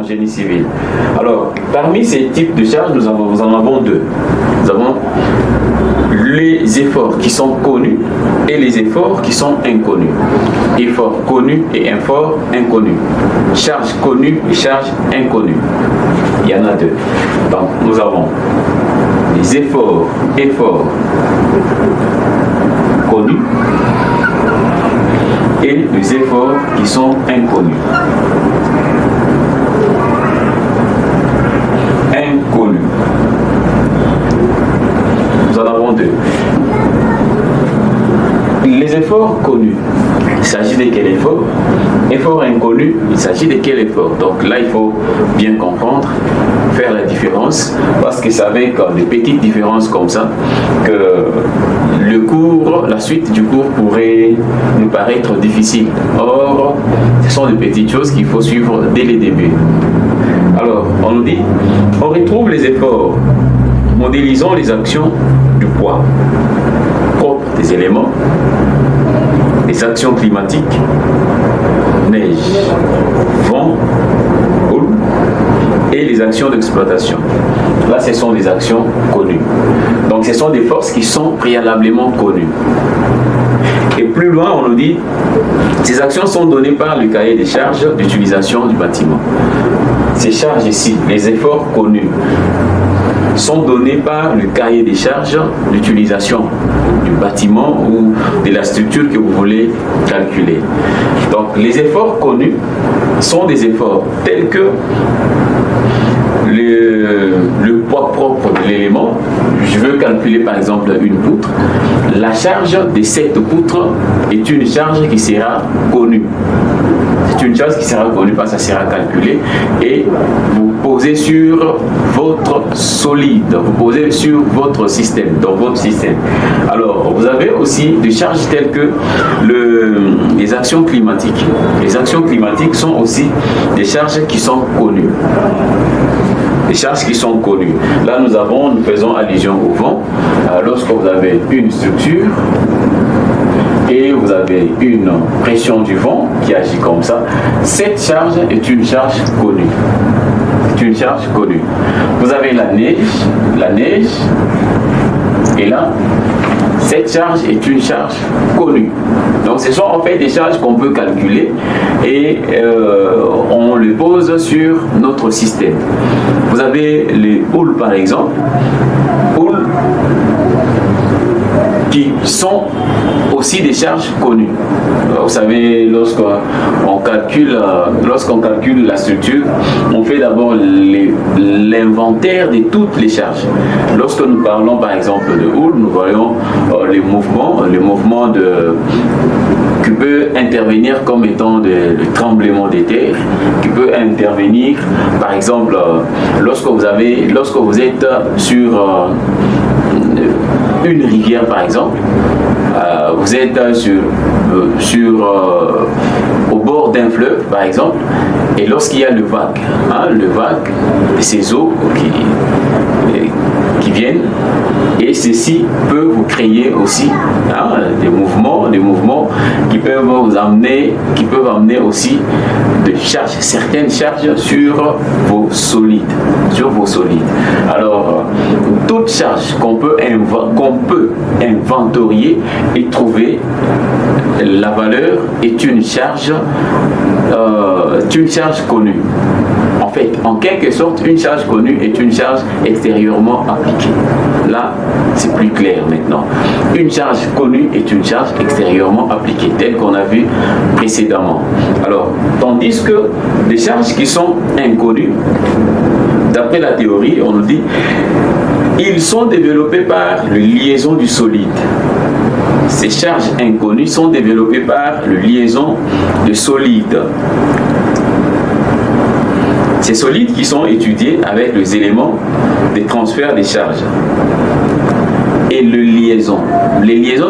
Génie civil. Alors, parmi ces types de charges, nous en avons deux. Nous avons les efforts qui sont connus et les efforts qui sont inconnus. Efforts connus et efforts inconnus. Charges connues et charges inconnues. Il y en a deux. Donc, nous avons les efforts connus et les efforts qui sont inconnus. Nous en avons deux. Les efforts connus, il s'agit de quel effort? Effort inconnu, il s'agit de quel effort? Donc là, il faut bien comprendre, faire la différence, parce que c'est avec des petites différences comme ça que le cours, la suite du cours pourrait nous paraître difficile. Or, ce sont des petites choses qu'il faut suivre dès le début. Alors, on nous dit, on retrouve les efforts, modélisons les actions du poids propre des éléments, les actions climatiques, neige, vent, houle, et les actions d'exploitation. Là, ce sont des actions connues. Donc, ce sont des forces qui sont préalablement connues. Et plus loin, on nous dit, ces actions sont données par le cahier des charges d'utilisation du bâtiment. Ces charges ici, les efforts connus, sont donnés par le cahier des charges d'utilisation du bâtiment ou de la structure que vous voulez calculer. Donc, les efforts connus sont des efforts tels que le poids propre de l'élément. Je veux calculer par exemple une poutre. La charge de cette poutre est une charge qui sera connue. C'est une charge qui sera connue parce que ça sera calculé et vous posez sur votre solide, vous posez sur votre système, dans votre système. Alors, vous avez aussi des charges telles que les actions climatiques. Les actions climatiques sont aussi des charges qui sont connues. Les charges qui sont connues. Là, nous faisons allusion au vent. Lorsque vous avez une structure et vous avez une pression du vent qui agit comme ça, cette charge est une charge connue. C'est une charge connue. Vous avez la neige, et là, cette charge est une charge connue. Donc ce sont en fait des charges qu'on peut calculer et on les pose sur notre système. Vous avez les houles par exemple, houles qui sont aussi des charges connues. Vous savez, lorsqu'on calcule la structure, on fait d'abord l'inventaire de toutes les charges. Lorsque nous parlons par exemple de houle, nous voyons les mouvements qui peut intervenir comme étant le tremblement des terres, qui peut intervenir par exemple lorsque vous êtes sur une rivière par exemple, vous êtes au bord d'un fleuve par exemple, et lorsqu'il y a le vague, ces eaux qui viennent, et ceci peut vous créer aussi des mouvements qui peuvent vous amener, aussi certaines charges sur vos solides. Alors, toute charge qu'on peut inventorier et trouver, la valeur est une charge connue. En fait, en quelque sorte, une charge connue est une charge extérieurement appliquée. appliquée. Là, c'est plus clair maintenant. Une charge connue est une charge extérieurement appliquée, telle qu'on a vu précédemment. Alors, tandis que des charges qui sont inconnues, d'après la théorie, on nous dit, ils sont développés par la liaison du solide. Ces charges inconnues sont développées par la liaison de solides. Ces solides qui sont étudiés avec les éléments des transferts des charges. Et les liaisons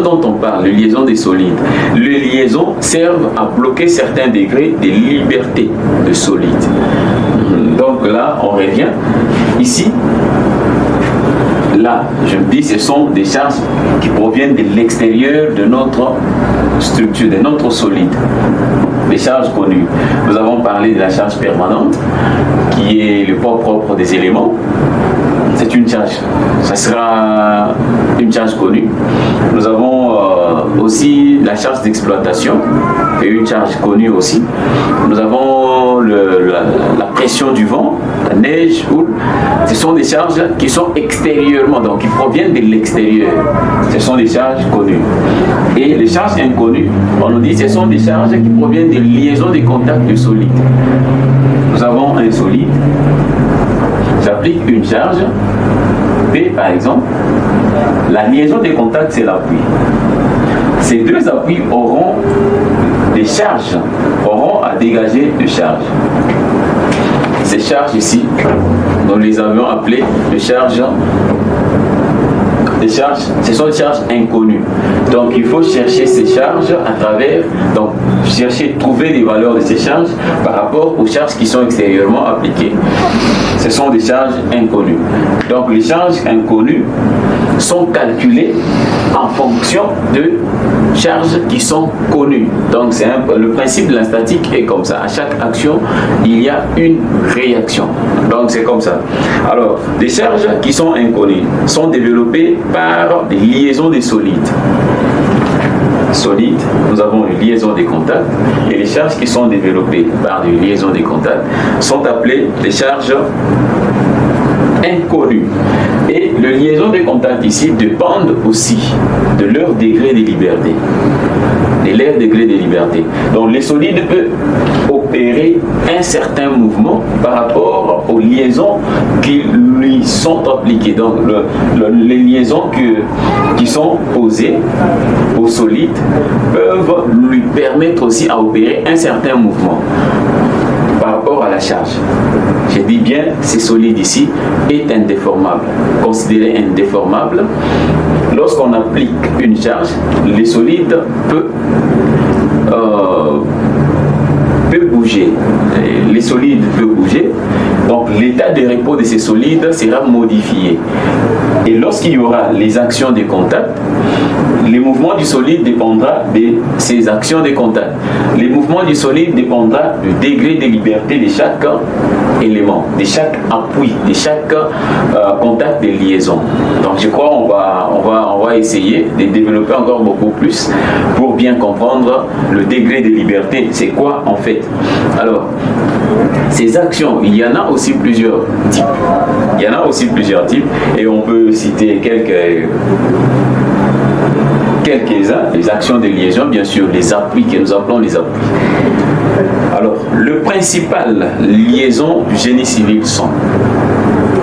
dont on parle, les liaisons des solides, les liaisons servent à bloquer certains degrés de liberté de solides. Donc là, on revient. Ici, là, je me dis, ce sont des charges qui proviennent de l'extérieur de notre structure, de notre solide. Des charges connues. Nous avons parlé de la charge permanente, qui est le poids propre des éléments. C'est une charge. Ça sera une charge connue. Nous avons aussi la charge d'exploitation, qui est une charge connue aussi. Nous avons la pression du vent, la neige, ce sont des charges qui sont extérieurement, donc qui proviennent de l'extérieur. Ce sont des charges connues. Et les charges inconnues, on nous dit, ce sont des charges qui proviennent des liaisons des contacts de solides. Nous avons un solide. J'applique une charge, P par exemple, la liaison des contacts c'est l'appui. Ces deux appuis auront des charges, auront à dégager de charges. Ces charges ici, nous les avions appelées des charges, ce sont des charges inconnues. Donc il faut chercher ces charges à travers, donc trouver les valeurs de ces charges par rapport aux charges qui sont extérieurement appliquées. Ce sont des charges inconnues. Donc les charges inconnues sont calculées en fonction de charges qui sont connues. Donc le principe de la statique est comme ça. À chaque action, il y a une réaction. Donc c'est comme ça. Alors, des charges qui sont inconnues sont développées par des liaisons des solides. Solides, nous avons une liaison des contacts, et les charges qui sont développées par des liaisons des contacts sont appelées des charges inconnues. Et les liaisons des contacts ici dépendent aussi de leur degré de liberté. Donc les solides peuvent opérer un certain mouvement par rapport aux liaisons qui lui sont appliquées. Donc les liaisons qui sont posées aux solides peuvent lui permettre aussi à opérer un certain mouvement par rapport à la charge. Je dis bien, ce solide ici est indéformable, considéré indéformable. Lorsqu'on applique une charge, les solides peut bouger. Les solides peuvent bouger. Donc l'état de repos de ces solides sera modifié. Et lorsqu'il y aura les actions de contact, les mouvements du solide dépendra de ces actions de contact. Les mouvements du solide dépendra du degré de liberté de chaque élément, de chaque appui, de chaque contact de liaison. Donc je crois qu'on va essayer de développer encore beaucoup plus pour bien comprendre le degré de liberté. C'est quoi en fait? Alors, ces actions, il y en a aussi plusieurs types. Et on peut citer quelques-uns, les actions de liaison, bien sûr, les appuis que nous appelons les appuis. Alors, le principal liaison du génie civil sont.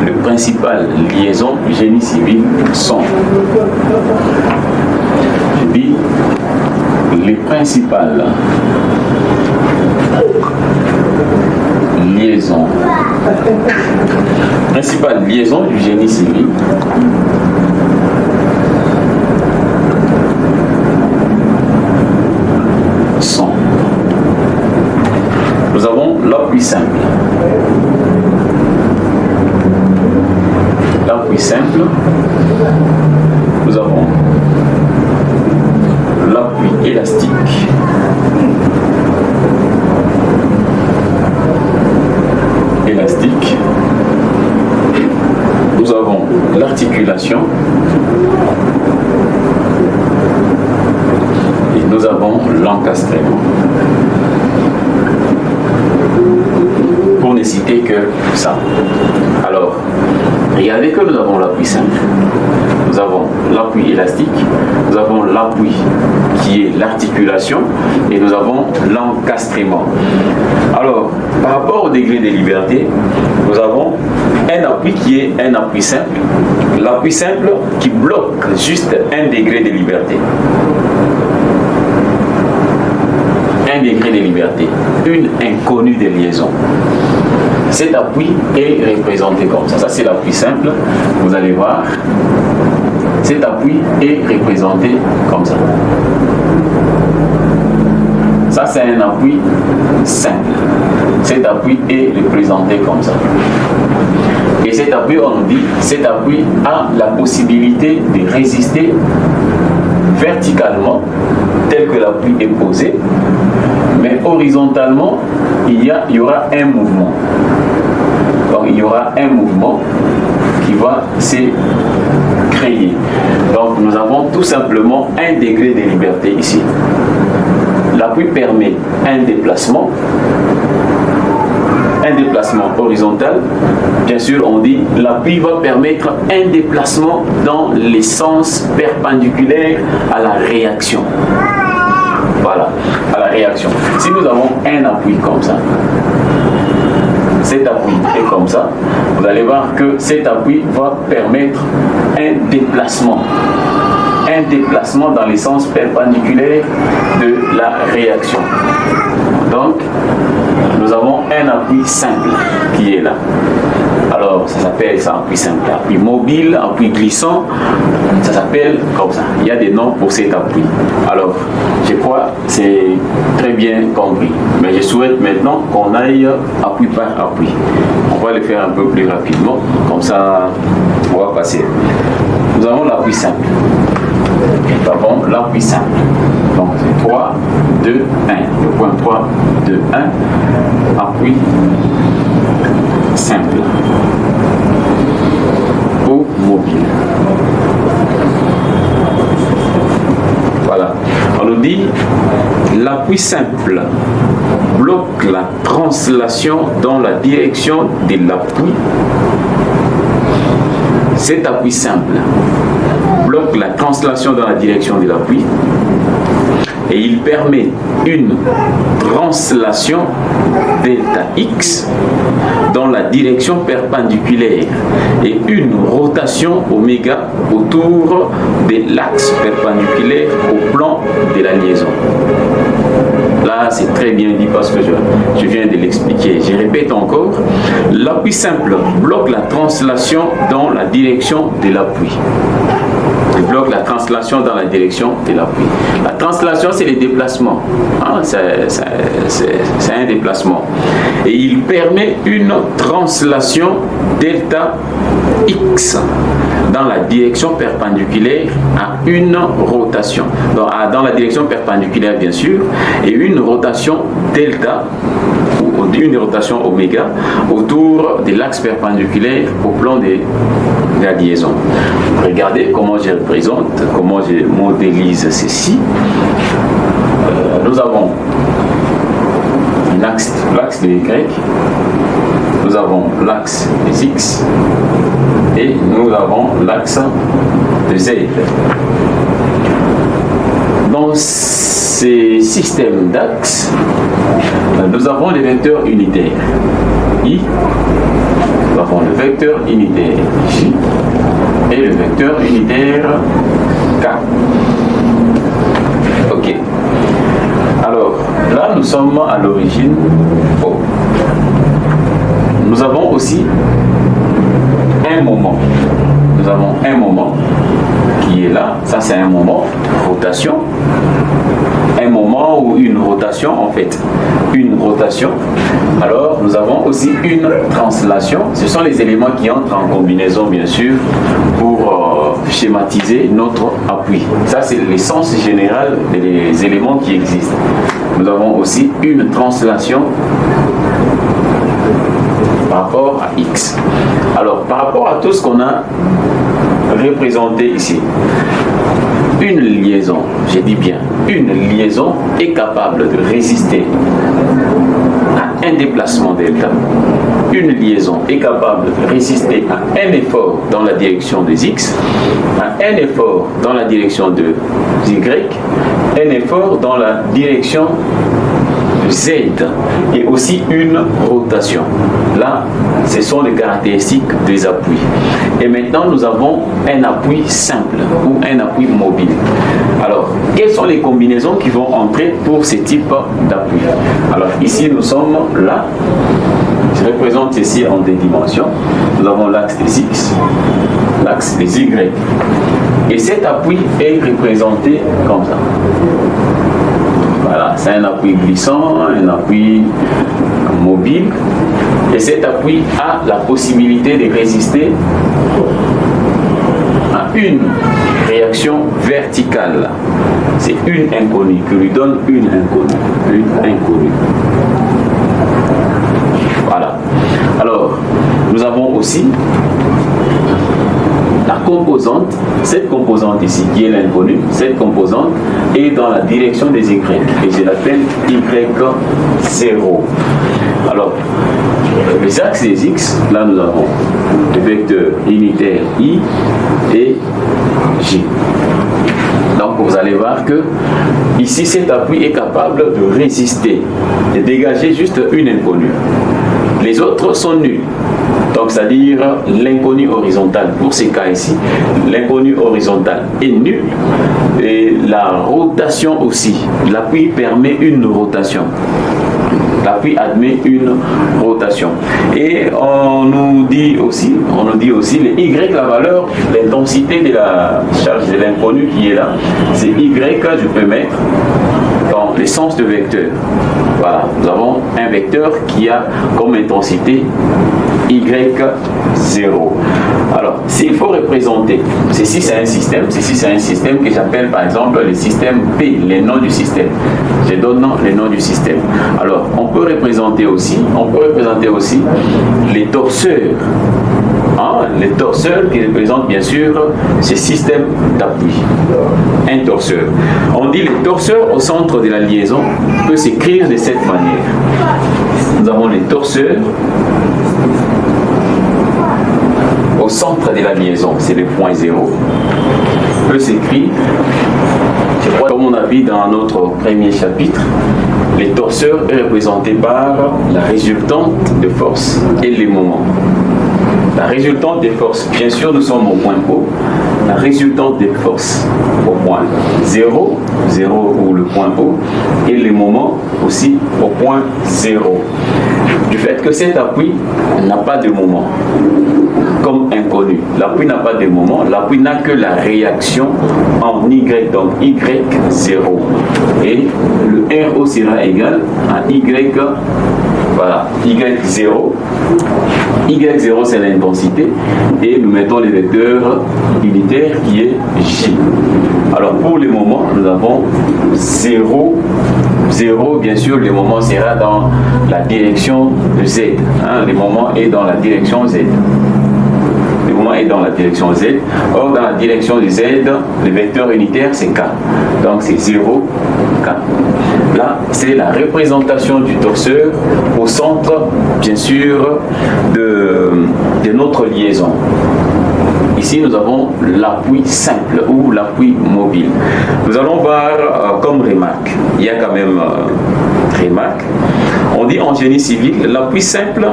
Le principal liaison du génie civil sont. Je dis les principales liaisons. Principale liaison du génie civil sont. Nous avons l'appui simple. L'appui simple. Nous avons l'appui élastique. Nous avons l'articulation et nous avons l'encastrement. Pour ne citer que ça. Alors, regardez que nous avons l'appui simple, nous avons l'appui élastique, nous avons l'appui qui est l'articulation et nous avons l'encastrement. Alors, par rapport au degré de liberté, nous avons un appui qui est un appui simple. L'appui simple qui bloque juste un degré de liberté. Un degré de liberté, une inconnue de liaison. Cet appui est représenté comme ça. Ça, c'est l'appui simple. Vous allez voir. Cet appui est représenté comme ça. Ça, c'est un appui simple. Cet appui est représenté comme ça. Et cet appui, on nous dit, cet appui a la possibilité de résister verticalement, tel que l'appui est posé, mais horizontalement, il y aura un mouvement. Donc, il y aura un mouvement qui va se créer. Donc, nous avons tout simplement un degré de liberté ici. L'appui permet un déplacement horizontal. Bien sûr, on dit l'appui va permettre un déplacement dans les sens perpendiculaires à la réaction. Voilà, à la réaction. Si nous avons un appui comme ça, cet appui est comme ça, vous allez voir que cet appui va permettre un déplacement dans les sens perpendiculaires de la réaction. Donc, nous avons un appui simple qui est là. Alors, ça s'appelle ça appui simple, appui mobile, appui glissant, ça s'appelle comme ça. Il y a des noms pour cet appui. Alors, je crois que c'est très bien compris. Mais je souhaite maintenant qu'on aille appui par appui. On va le faire un peu plus rapidement, comme ça, on va passer. Nous avons l'appui simple. Nous avons l'appui simple. Donc, c'est 3, 2, 1. Le point 3, 2, 1. Appui simple ou mobile. Voilà. On nous dit l'appui simple bloque la translation dans la direction de l'appui. Cet appui simple bloque la translation dans la direction de l'appui et il permet une translation delta X dans la direction perpendiculaire et une rotation oméga autour de l'axe perpendiculaire au plan de la liaison. Là, c'est très bien dit parce que je viens de l'expliquer. Je répète encore, l'appui simple bloque la translation dans la direction de l'appui. Il bloque la translation dans la direction de l'appui. La translation, c'est le déplacement. C'est un déplacement. Et il permet une translation delta X dans la direction perpendiculaire à une rotation. Donc, dans la direction perpendiculaire, bien sûr, et une rotation delta ou une rotation oméga autour de l'axe perpendiculaire au plan de la liaison. Regardez comment je représente, comment je modélise ceci. Nous avons l'axe de Y, nous avons l'axe des X et nous avons l'axe de Z. Dans ces systèmes d'axes, nous avons les vecteurs unitaires I, nous avons le vecteur unitaire J et le vecteur unitaire K. Ok. Alors, là, nous sommes à l'origine O. Nous avons aussi un moment. Nous avons un moment qui est là. Ça, c'est un moment rotation. Un moment ou une rotation, en fait. Une rotation. Alors, nous avons aussi une translation. Ce sont les éléments qui entrent en combinaison, bien sûr, pour schématiser notre appui. Ça, c'est l'essence générale des éléments qui existent. Nous avons aussi une translation par rapport à X. Alors, par rapport à tout ce qu'on a représenté ici, une liaison, je dis bien, une liaison est capable de résister à un déplacement delta. Une liaison est capable de résister à un effort dans la direction des X, à un effort dans la direction de Y, un effort dans la direction Z et aussi une rotation. Là, ce sont les caractéristiques des appuis. Et maintenant, nous avons un appui simple ou un appui mobile. Alors, quelles sont les combinaisons qui vont entrer pour ce type d'appui? Alors, ici, nous sommes là. Je représente ici en deux dimensions. Nous avons l'axe des X, l'axe des Y. Et cet appui est représenté comme ça. Voilà, c'est un appui glissant, un appui mobile. Et cet appui a la possibilité de résister à une réaction verticale. C'est une inconnue qui lui donne une inconnue. Une inconnue. Voilà. Alors, nous avons aussi la composante, cette composante ici qui est l'inconnue, cette composante est dans la direction des Y et je l'appelle Y0. Alors, les axes des X, là nous avons le vecteur unitaire I et J. Donc vous allez voir que ici cet appui est capable de résister, de dégager juste une inconnue. Les autres sont nuls. Donc, c'est-à-dire l'inconnu horizontal. Pour ces cas ici, l'inconnu horizontal est nul. Et la rotation aussi. L'appui permet une rotation. L'appui admet une rotation. Et on nous dit aussi, le Y, la valeur, l'intensité de la charge de l'inconnu qui est là, c'est Y que je peux mettre dans le sens de vecteur. Voilà, nous avons un vecteur qui a comme intensité Y0. Alors, s'il faut représenter, ceci c'est un système que j'appelle par exemple le système P, les noms du système. Je donne les noms du système. Alors, on peut représenter aussi les torseurs. Les torseurs qui représentent bien sûr ces systèmes d'appui. Un torseur. On dit les torseurs au centre de la liaison peut s'écrire de cette manière. Nous avons les torseurs au centre de la liaison, c'est le point 0. Peut s'écrire, je crois, comme on a vu dans notre premier chapitre, les torseurs est représenté par la résultante de force et les moments. La résultante des forces, bien sûr, nous sommes au point O. La résultante des forces au point 0, 0 ou le point O, et les moments aussi au point 0. Du fait que cet appui n'a pas de moment, comme inconnu. L'appui n'a pas de moment, l'appui n'a que la réaction en Y, donc Y0. Et le RO sera égal à Y, voilà, Y0. Y0 c'est l'intensité et nous mettons le vecteur unitaire qui est J. Alors pour le moment, nous avons 0. 0, bien sûr, le moment sera dans la direction de Z. Le moment est dans la direction Z. Le moment est dans la direction Z. Or, dans la direction de Z, le vecteur unitaire, c'est K. Donc, c'est 0, K. Là, c'est la représentation du torseur au centre, bien sûr, de notre liaison. Ici, nous avons l'appui simple ou l'appui mobile. Nous allons voir comme remarque. Il y a quand même remarque. On dit en génie civil, l'appui simple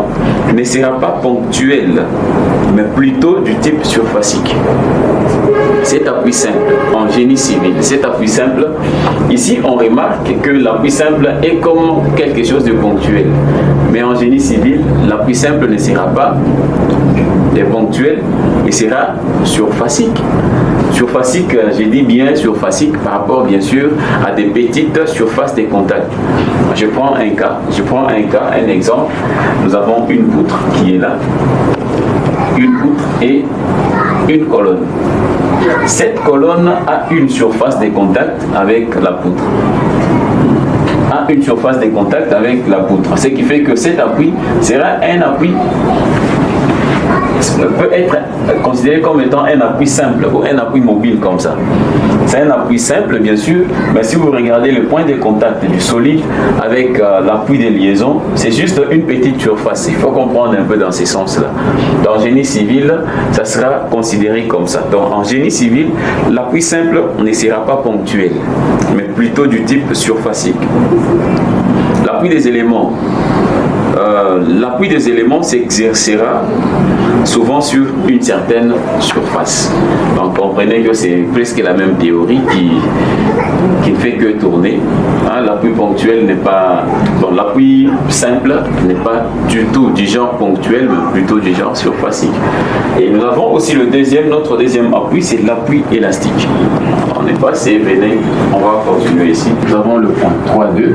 ne sera pas ponctuel, mais plutôt du type surfacique. Cet appui simple en génie civil, cet appui simple, ici on remarque que l'appui simple est comme quelque chose de ponctuel. Mais en génie civil, l'appui simple ne sera pas ponctuel, il sera surfacique. Surfacique, je dis bien surfacique par rapport bien sûr à des petites surfaces de contact. Je prends un cas, un exemple. Nous avons une poutre qui est là, une poutre et une colonne. Cette colonne a une surface de contact avec la poutre. Une surface de contact avec la poutre. Ce qui fait que cet appui sera un appui peut être considéré comme étant un appui simple ou un appui mobile comme ça. C'est un appui simple, bien sûr, mais si vous regardez le point de contact du solide avec l'appui de liaison, c'est juste une petite surface. Il faut comprendre un peu dans ce sens-là. Dans génie civil, ça sera considéré comme ça. Donc en génie civil, l'appui simple ne sera pas ponctuel, mais plutôt du type surfacique. L'appui des éléments. L'appui des éléments s'exercera souvent sur une certaine surface. Donc comprenez que c'est presque la même théorie qui ne fait que tourner. Hein, l'appui ponctuel n'est pas... Bon, l'appui simple n'est pas du tout du genre ponctuel, mais plutôt du genre surfacique. Et nous avons aussi notre deuxième appui, c'est l'appui élastique. On est passé, venez, on va continuer ici. Nous avons le point 3, 2,